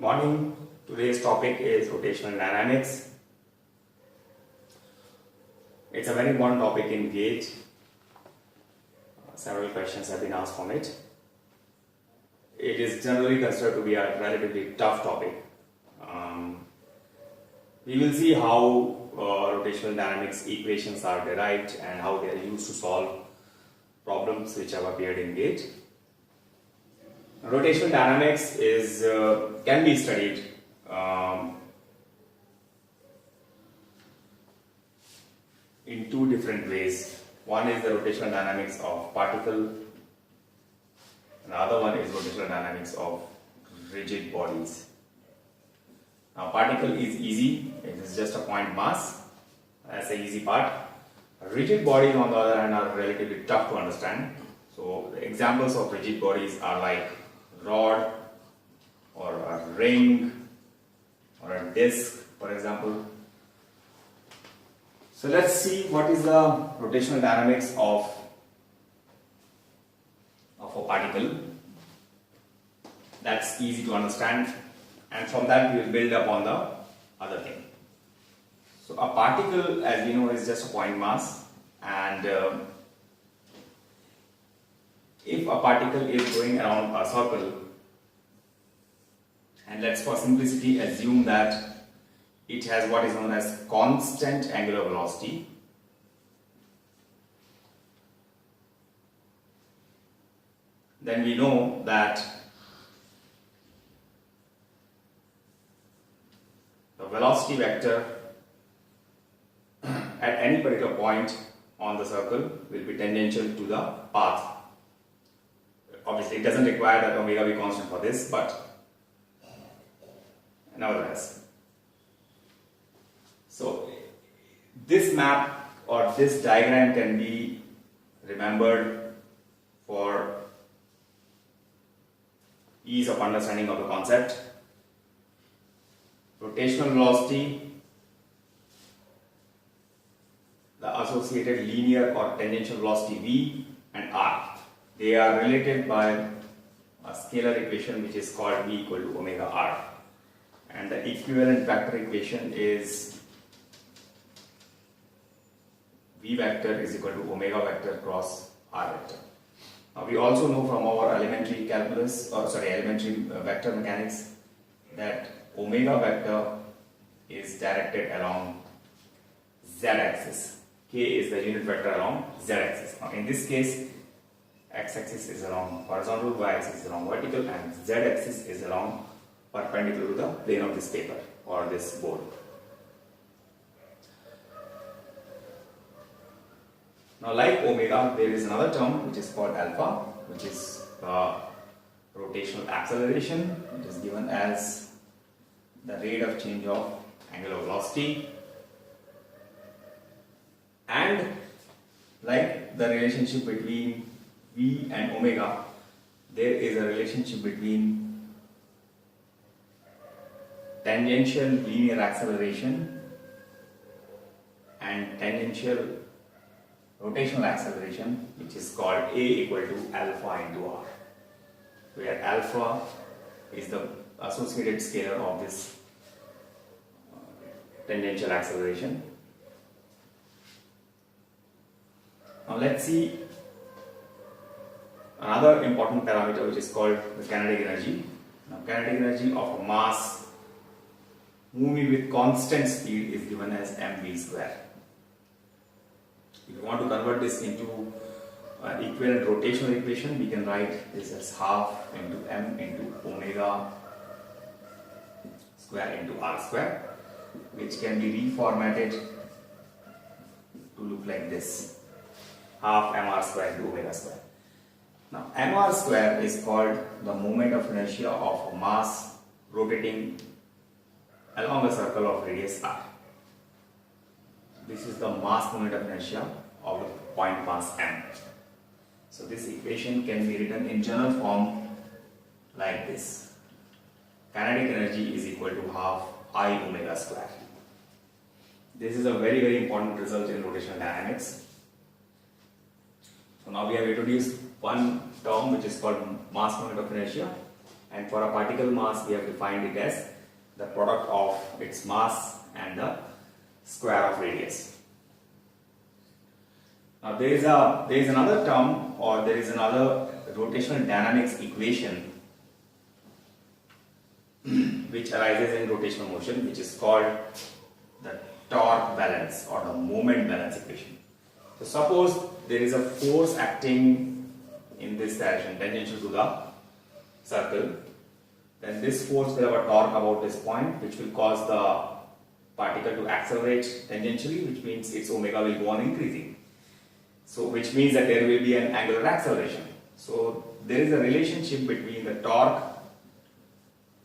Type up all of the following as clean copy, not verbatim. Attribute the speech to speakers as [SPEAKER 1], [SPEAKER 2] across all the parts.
[SPEAKER 1] Morning. Today's topic is rotational dynamics. It's a very important topic in GATE. Several questions have been asked from it. It is generally considered to be a relatively tough topic. We will see how rotational dynamics equations are derived and how they are used to solve problems which have appeared in GATE. Rotational dynamics can be studied in two different ways. One is the rotational dynamics of particle, and the other one is rotational dynamics of rigid bodies. Now, particle is easy; it is just a point mass. That's the easy part. Rigid bodies, on the other hand, are relatively tough to understand. So, the examples of rigid bodies are like rod or a ring or a disc, for example. So let's see what is the rotational dynamics of a particle. That's easy to understand, and from that we will build up on the other thing. So a particle, as we know, is just a point mass, and if a particle is going around a circle, and let's for simplicity assume that it has what is known as constant angular velocity, then we know that the velocity vector at any particular point on the circle will be tangential to the path. Obviously, it doesn't require that omega be constant for this, but nevertheless. So, this map or this diagram can be remembered for ease of understanding of the concept. Rotational velocity, the associated linear or tangential velocity v and r, they are related by a scalar equation which is called v equal to omega r, and the equivalent vector equation is v vector is equal to omega vector cross r vector. Now we also know from our elementary vector mechanics that omega vector is directed along z axis. K is the unit vector along z axis. Now in this case, x axis is along horizontal, y axis is along vertical, and z axis is along perpendicular to the plane of this paper or this board. Now, like omega, there is another term which is called alpha, which is rotational acceleration. It is given as the rate of change of angular velocity, and like the relationship between v and omega, there is a relationship between tangential linear acceleration and tangential rotational acceleration, which is called A equal to alpha into r, where alpha is the associated scalar of this tangential acceleration. Now let's see another important parameter which is called the kinetic energy. Now kinetic energy of a mass moving with constant speed is given as mv square. If you want to convert this into an equivalent rotational equation, we can write this as half into m into omega square into r square, which can be reformatted to look like this: half mr square into omega square. Now, mr square is called the moment of inertia of a mass rotating along a circle of radius r. This is the mass moment of inertia of the point mass m. So this equation can be written in general form like this: kinetic energy is equal to half I omega square. This is a very important result in rotational dynamics. So now we have introduced one term which is called mass moment of inertia, and for a particle mass we have defined it as the product of its mass and the square of radius. Now there is another term, or there is another rotational dynamics equation which arises in rotational motion, which is called the torque balance or the moment balance equation. So suppose there is a force acting in this direction, tangential to the circle, then this force will have a torque about this point, which will cause the particle to accelerate tangentially, which means its omega will go on increasing. So which means that there will be an angular acceleration. So there is a relationship between the torque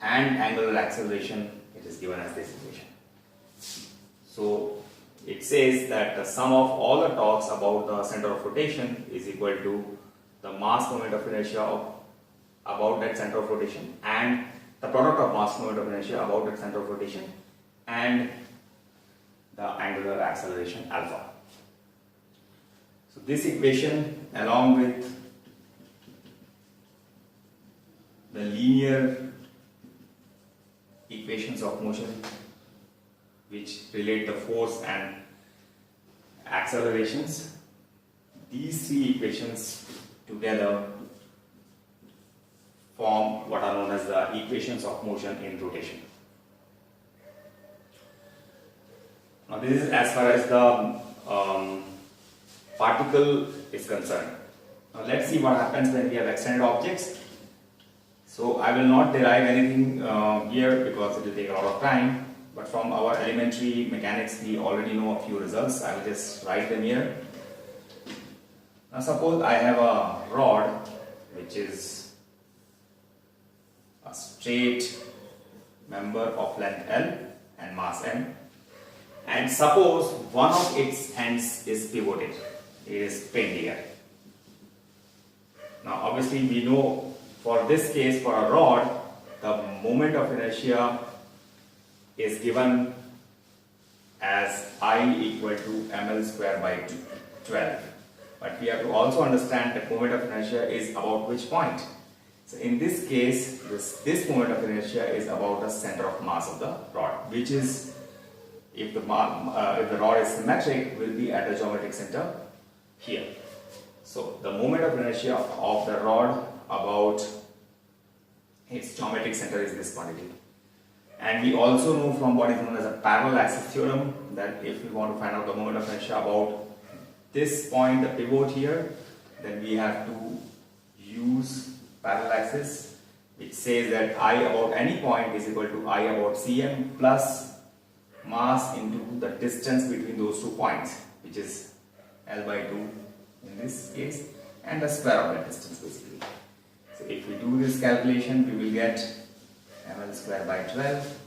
[SPEAKER 1] and angular acceleration. It is given as this equation. So it says that the sum of all the torques about the center of rotation is equal to the mass moment of inertia about that center of rotation, and the product of mass moment of inertia about that center of rotation, and the angular acceleration alpha. So this equation, along with the linear equations of motion which relate the force and accelerations, these three equations together form what are known as the equations of motion in rotation. Now this is as far as the particle is concerned. Now let's see what happens when we have extended objects. So I will not derive anything here because it will take a lot of time, but from our elementary mechanics we already know a few results. I will just write them here. Now suppose I have a rod which is a straight member of length L and mass M, and suppose one of its ends is pivoted, it is pinned here. Now obviously we know for this case, for a rod, the moment of inertia is given as I equal to ml square by 12. But we have to also understand that moment of inertia is about which point. So in this case, this moment of inertia is about the center of mass of the rod, which is, if the rod is symmetric, will be at the geometric center here. So the moment of inertia of the rod about its geometric center is this quantity. And we also know from what is known as a parallel axis theorem that if we want to find out the moment of inertia about this point, the pivot here, then we have to use parallel axis, which says that I about any point is equal to I about cm plus mass into the distance between those 2 points, which is L by 2 in this case, and the square of that distance basically. So if we do this calculation, we will get ml square by 12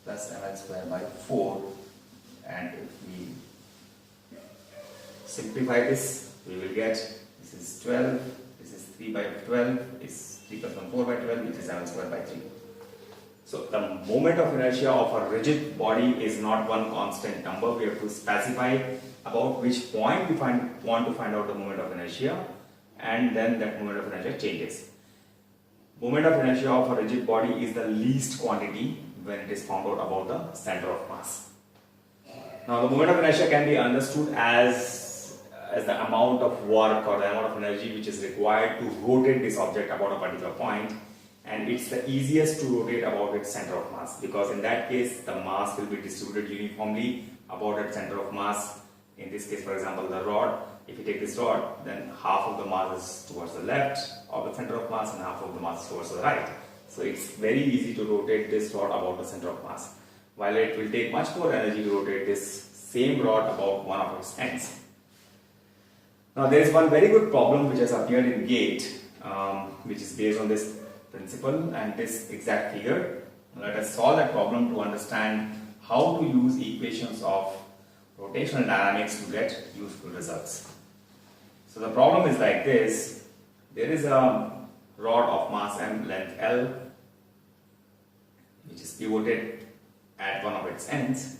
[SPEAKER 1] plus ml square by 4, and if we simplify this, we will get this is 12, this is 3 by 12, is 3 plus 1 4 by 12, which is ml square by 3. So the moment of inertia of a rigid body is not one constant number. We have to specify about which point we want to find out the moment of inertia, and then that moment of inertia changes. Moment of inertia of a rigid body is the least quantity when it is found out about the center of mass. Now the moment of inertia can be understood as the amount of work or the amount of energy which is required to rotate this object about a particular point, and it's the easiest to rotate about its center of mass, because in that case the mass will be distributed uniformly about its center of mass. In this case, for example, the rod, if you take this rod, then half of the mass is towards the left of the center of mass and half of the mass is towards the right. So it's very easy to rotate this rod about the center of mass, while it will take much more energy to rotate this same rod about one of its ends. Now there is one very good problem which has appeared in GATE, which is based on this principle and this exact figure. Let us solve that problem to understand how to use equations of rotational dynamics to get useful results. So the problem is like this. There is a rod of mass m, length L, which is pivoted at one of its ends,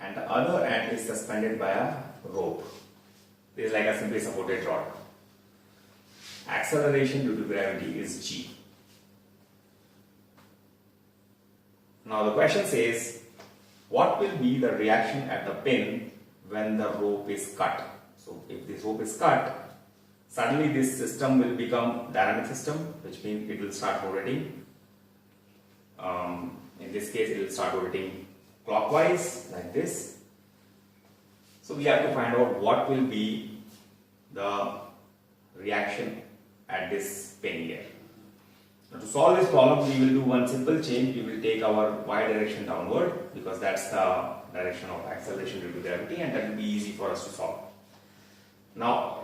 [SPEAKER 1] and the other end is suspended by a rope. This is like a simply supported rod. Acceleration due to gravity is g. Now the question says, what will be the reaction at the pin when the rope is cut? So if this rope is cut, suddenly this system will become dynamic system, which means it will start rotating. In this case, it will start rotating clockwise like this. So we have to find out what will be the reaction at this pin here. Now to solve this problem, we will do one simple change. We will take our y direction downward because that's the direction of acceleration due to gravity, and that will be easy for us to solve. Now,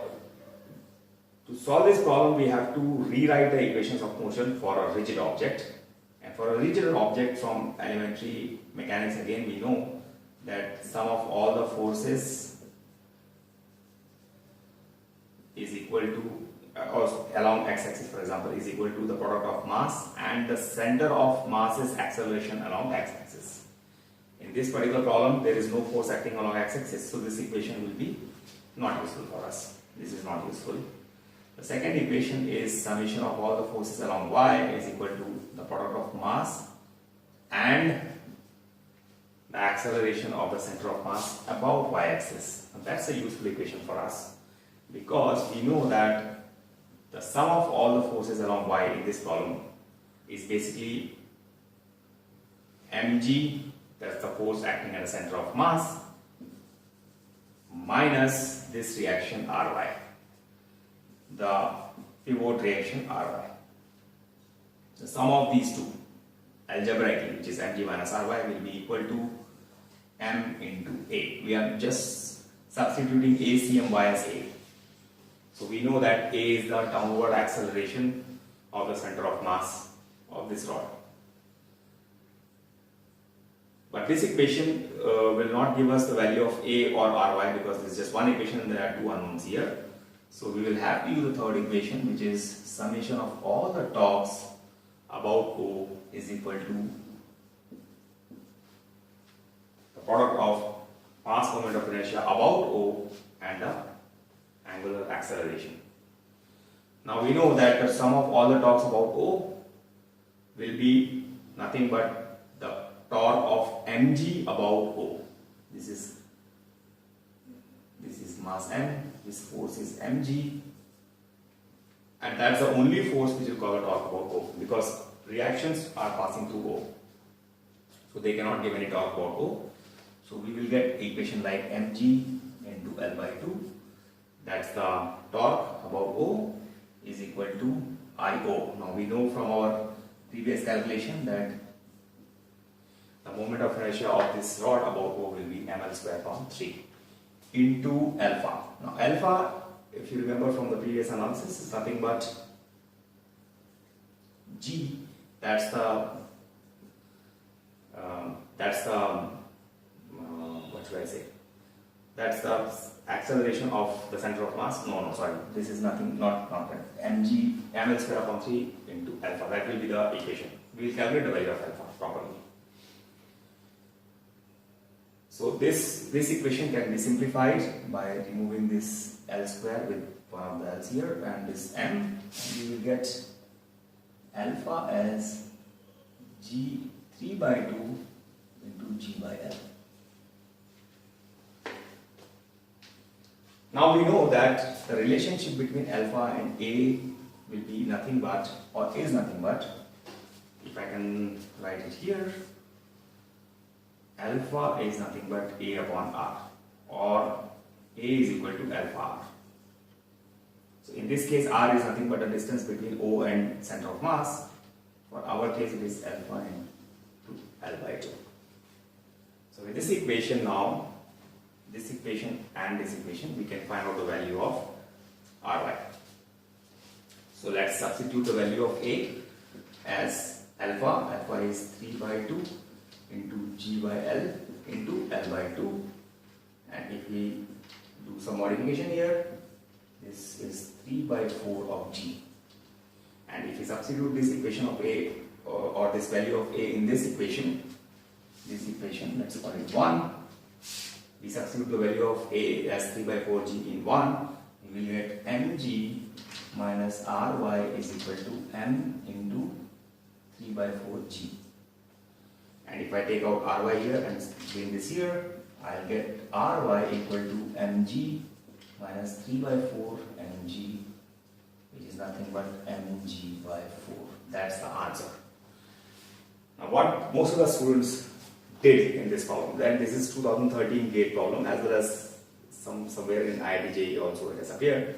[SPEAKER 1] to solve this problem, we have to rewrite the equations of motion for a rigid object. And for a rigid object from elementary mechanics, again, we know that sum of all the forces is equal to, or along x-axis for example, is equal to the product of mass and the center of mass's acceleration along x-axis. In this particular problem, there is no force acting along x-axis, so this equation will be not useful for us. This is not useful. The second equation is summation of all the forces along y is equal to the product of mass and the acceleration of the center of mass above y-axis. That's a useful equation for us because we know that the sum of all the forces along y in this problem is basically mg, that's the force acting at the center of mass, minus this reaction Ry, the pivot reaction Ry. The sum of these two algebraically, which is mg minus Ry, will be equal to m into a. We are just substituting ACMY as a. So we know that a is the downward acceleration of the center of mass of this rod. But this equation will not give us the value of a or Ry because this is just one equation and there are two unknowns here. So we will have to use the third equation, which is summation of all the torques about O is equal to the product of mass moment of inertia about O and the angular acceleration. Now we know that the sum of all the torques about O will be nothing but the torque of mg about O. This is mass m, this force is mg, and that's the only force which will cause a torque about O because reactions are passing through O. So they cannot give any torque about O. So we will get equation like mg into L by 2. That's the torque about O is equal to IO. Now we know from our previous calculation that the moment of inertia of this rod about O will be ml square upon 3 into alpha. Now alpha, if you remember from the previous analysis, is nothing but G. That's the what should I say? That's the acceleration of the center of mass. No, sorry. This is nothing, not that. mg, ml square upon 3 into alpha. That will be the equation. We will calculate the value of alpha properly. So this equation can be simplified by removing this L square with one of the L's here and this m. And you will get alpha as G 3 by 2 into G by L. Now we know that the relationship between alpha and A will be nothing but, or is nothing but, if I can write it here, alpha is nothing but A upon R, or A is equal to alpha R. So in this case, R is nothing but the distance between O and center of mass. For our case, it is alpha into L by 2. So with this equation now, this equation and this equation, we can find out the value of Ry. So let's substitute the value of A as alpha. Alpha is 3 by 2 into G by L into L by 2. And if we do some modification here, this is 3 by 4 of G. And if we substitute this equation of A or this value of A in this equation, let's call it 1. We substitute the value of A as 3 by 4 G in 1, we will get mg minus Ry is equal to m into 3 by 4 G. And if I take out Ry here and bring this here, I'll get Ry equal to mg minus 3 by 4 mg, which is nothing but mg by 4. That's the answer. Now what most of the students did in this problem, then this is 2013 GATE problem, as well as somewhere in IIT JEE also it has appeared.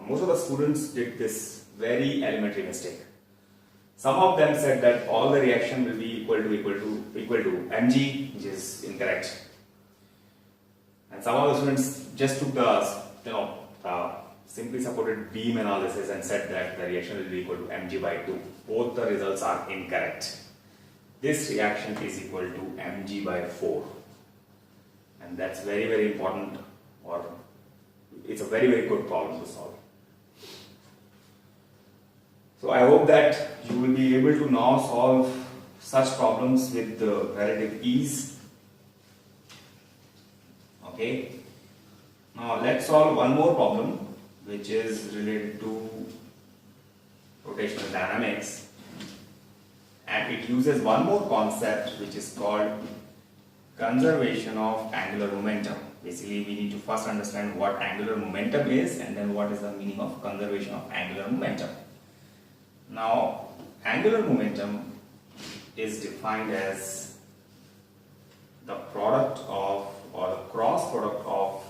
[SPEAKER 1] Most of the students did this very elementary mistake. Some of them said that all the reaction will be equal to mg, which is incorrect. And some of the students just took the simply supported beam analysis and said that the reaction will be equal to mg by 2. Both the results are incorrect. This reaction is equal to mg by 4, and that's very, very important, or it's a very, very good problem to solve. So I hope that you will be able to now solve such problems with relative ease. Okay. Now let's solve one more problem, which is related to rotational dynamics. And it uses one more concept, which is called conservation of angular momentum. Basically, we need to first understand what angular momentum is, and then what is the meaning of conservation of angular momentum. Now, angular momentum is defined as the product of, or the cross product of,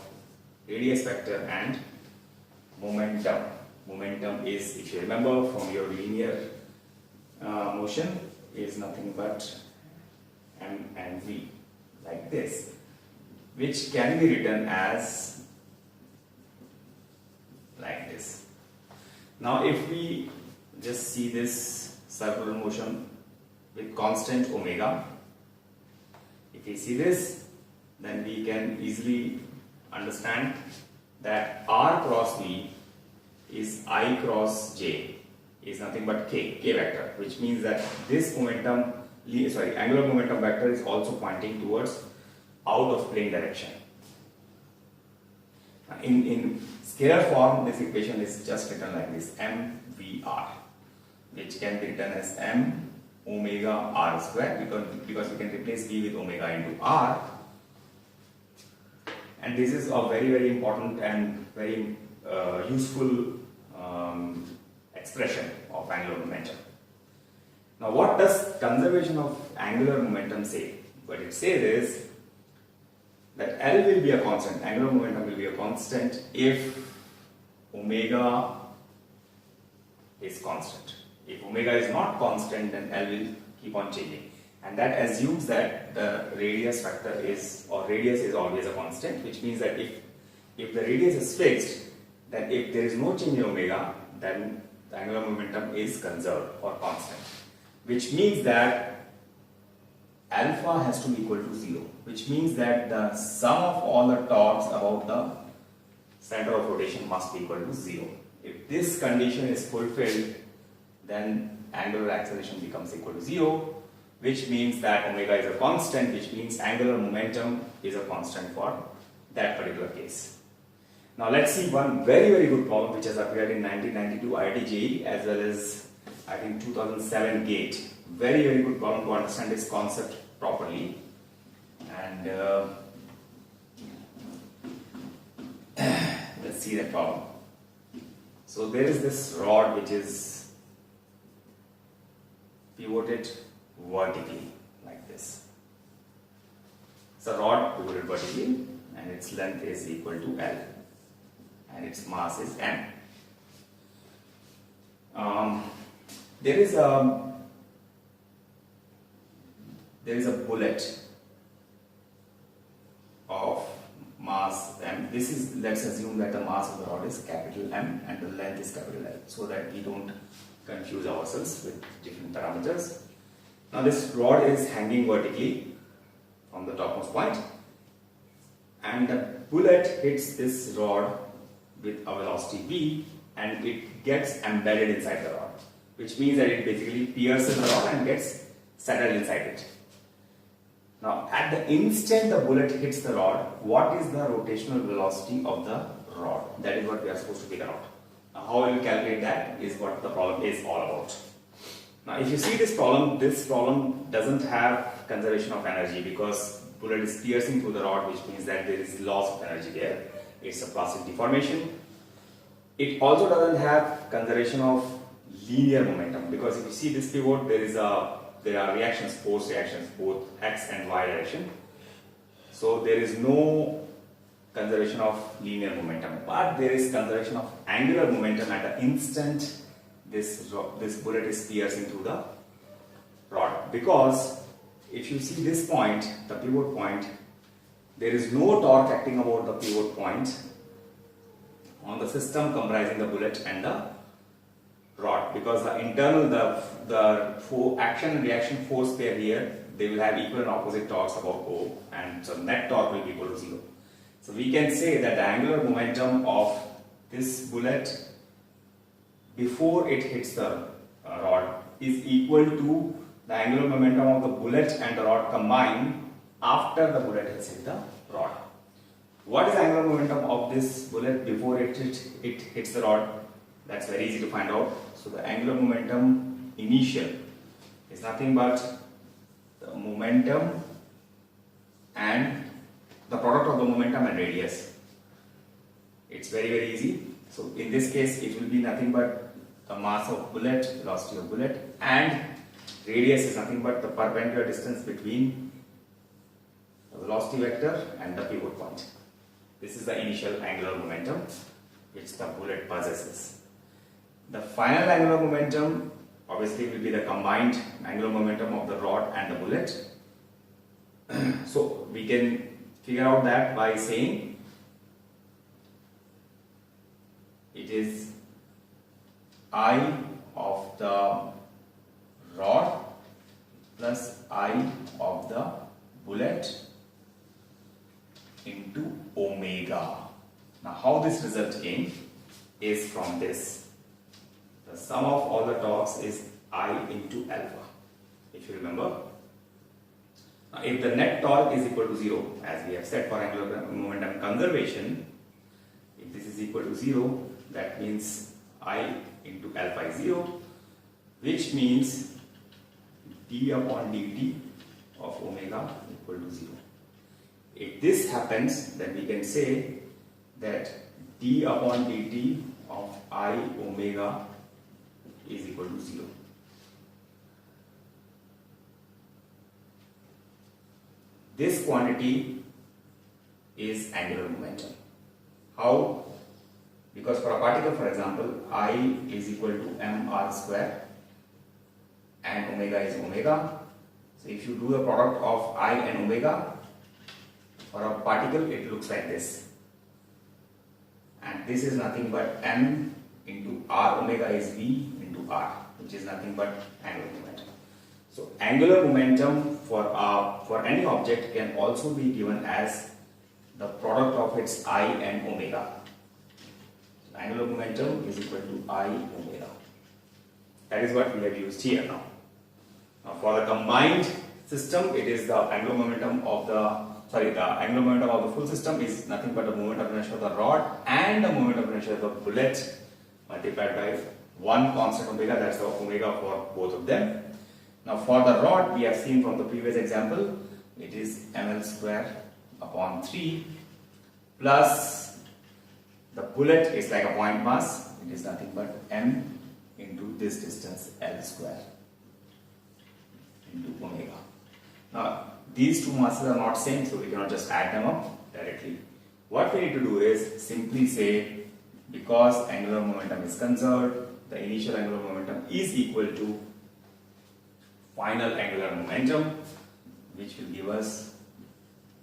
[SPEAKER 1] radius vector and momentum. Momentum is, if you remember from your linear motion, is nothing but m and v, like this, which can be written as like this. Now if we just see this circular motion with constant omega, if we see this, then we can easily understand that r cross v is I cross j, is nothing but k vector, which means that this momentum, angular momentum vector is also pointing towards out of plane direction. In scalar form, this equation is just written like this, mvr, which can be written as m omega r square, because we can replace v with omega into r. And this is a very, very important and very useful expression of angular momentum. Now what does conservation of angular momentum say? What it says is that L will be a constant, angular momentum will be a constant if omega is constant. If omega is not constant, then L will keep on changing. And that assumes that the radius vector is, or radius is always a constant, which means that if the radius is fixed, then if there is no change in omega, then the angular momentum is conserved or constant, which means that alpha has to be equal to 0, which means that the sum of all the torques about the center of rotation must be equal to 0. If this condition is fulfilled, then angular acceleration becomes equal to 0, which means that omega is a constant, which means angular momentum is a constant for that particular case. Now let's see one very, very good problem which has appeared in 1992 IIT JEE as well as I think 2007 GATE. Very, very good problem to understand this concept properly. And let's see that problem. So there is this rod which is pivoted vertically like this. It's a rod pivoted vertically and its length is equal to L and its mass is M. There is a bullet of mass M. This is, let's assume that the mass of the rod is capital M and the length is capital L, so that we don't confuse ourselves with different parameters. Now this rod is hanging vertically from the topmost point, and the bullet hits this rod with a velocity v, and it gets embedded inside the rod, which means that it basically pierces the rod and gets settled inside it. Now at the instant the bullet hits the rod, what is the rotational velocity of the rod? That is what we are supposed to figure out. Now how we will calculate that is what the problem is all about. Now if you see this problem doesn't have conservation of energy because bullet is piercing through the rod, which means that there is loss of energy there. It's a plastic deformation. It also doesn't have conservation of linear momentum because if you see this pivot, there are reactions, force reactions, both x and y direction. So there is no conservation of linear momentum, but there is conservation of angular momentum at the instant this bullet is piercing through the rod. Because if you see this point, the pivot point, there is no torque acting about the pivot point on the system comprising the bullet and the rod, because the internal action and reaction force pair here, they will have equal and opposite torques about O, and so net torque will be equal to 0. So we can say that the angular momentum of this bullet before it hits the rod is equal to the angular momentum of the bullet and the rod combined after the bullet has hit the rod. What is the angular momentum of this bullet before it hits the rod? That's very easy to find out. So the angular momentum initial is nothing but the momentum and the product of the momentum and radius. It's very easy. So in this case it will be nothing but the mass of bullet, velocity of bullet, and radius is nothing but the perpendicular distance between the velocity vector and the pivot point. This is the initial angular momentum which the bullet possesses. The final angular momentum obviously will be the combined angular momentum of the rod and the bullet. So we can figure out that by saying it is I of the rod plus I of the bullet into omega. Now how this result came is from this. The sum of all the torques is I into alpha, if you remember. Now if the net torque is equal to 0, as we have said for angular momentum conservation, if this is equal to 0, that means I into alpha is 0, which means d upon dt of omega equal to 0. If this happens, then we can say that d upon dt of I omega is equal to 0. This quantity is angular momentum. How? Because for a particle, for example, I is equal to mr square and omega is omega. So if you do the product of I and omega, for a particle it looks like this. And this is nothing but m into r omega is v into r, which is nothing but angular momentum. So angular momentum for any object can also be given as the product of its I and omega. So angular momentum is equal to I omega. That is what we have used here now. Now for the combined system, it is the angular momentum of the full system is nothing but the moment of inertia of the rod and the moment of inertia of the bullet multiplied by one constant omega, that's the omega for both of them. Now for the rod, we have seen from the previous example, it is ml square upon 3 plus the bullet is like a point mass, it is nothing but m into this distance L square into omega. Now these two masses are not same, so we cannot just add them up directly. What we need to do is simply say, because angular momentum is conserved, the initial angular momentum is equal to final angular momentum, which will give us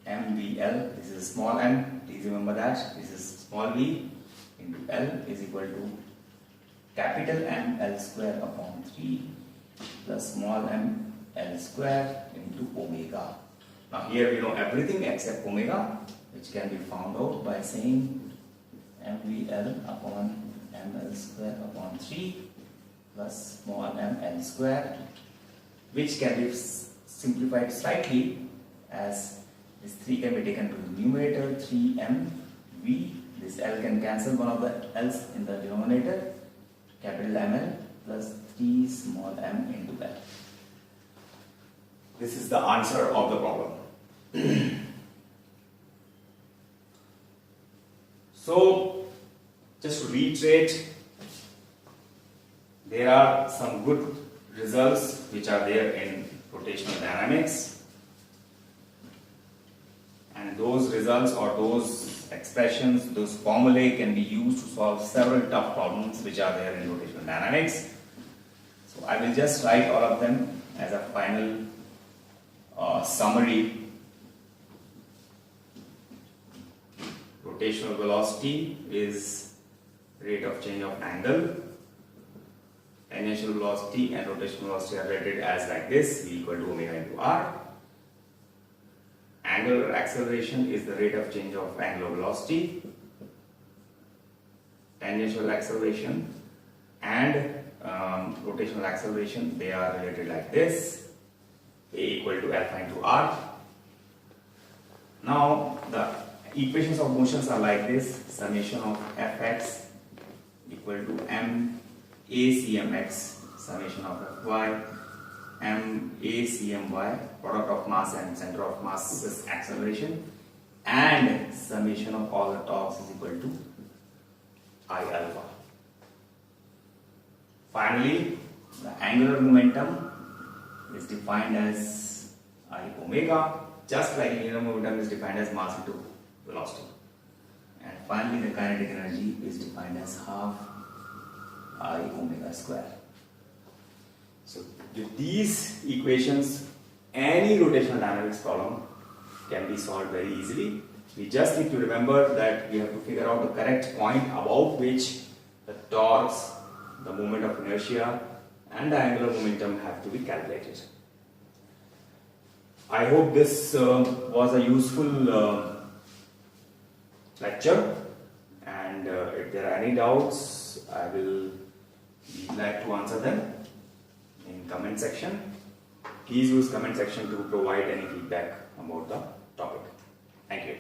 [SPEAKER 1] mvl. This is small m, please remember that. This is small v into L is equal to capital M L square upon 3 plus small m L square into omega. Now here we know everything except omega, which can be found out by saying mvl upon ml square upon 3 plus small m L square, which can be simplified slightly as this 3 can be taken to the numerator, 3mv, this L can cancel one of the L's in the denominator, capital ML plus T small m into L. This is the answer of the problem. So, just to reiterate, there are some good results which are there in rotational dynamics, and those results or those expressions, those formulae can be used to solve several tough problems which are there in rotational dynamics. So I will just write all of them as a final summary. Rotational velocity is rate of change of angle. Tangential velocity and rotational velocity are rated as like this, V equal to omega into R. Angular acceleration is the rate of change of angular velocity. Tangential acceleration and rotational acceleration, they are related like this, A equal to alpha into R. Now the equations of motions are like this, summation of Fx equal to m a cmx, summation of Fy m a cmy, product of mass and center of mass is acceleration, and summation of all the torques is equal to I alpha. Finally, the angular momentum is defined as I omega, just like linear momentum is defined as mass into velocity. And finally, the kinetic energy is defined as half I omega square. So with these equations, any rotational dynamics problem can be solved very easily. We just need to remember that we have to figure out the correct point above which the torques, the moment of inertia and the angular momentum have to be calculated. I hope this was a useful lecture, and if there are any doubts, I will be glad to answer them in comment section. Please use comment section to provide any feedback about the topic. Thank you.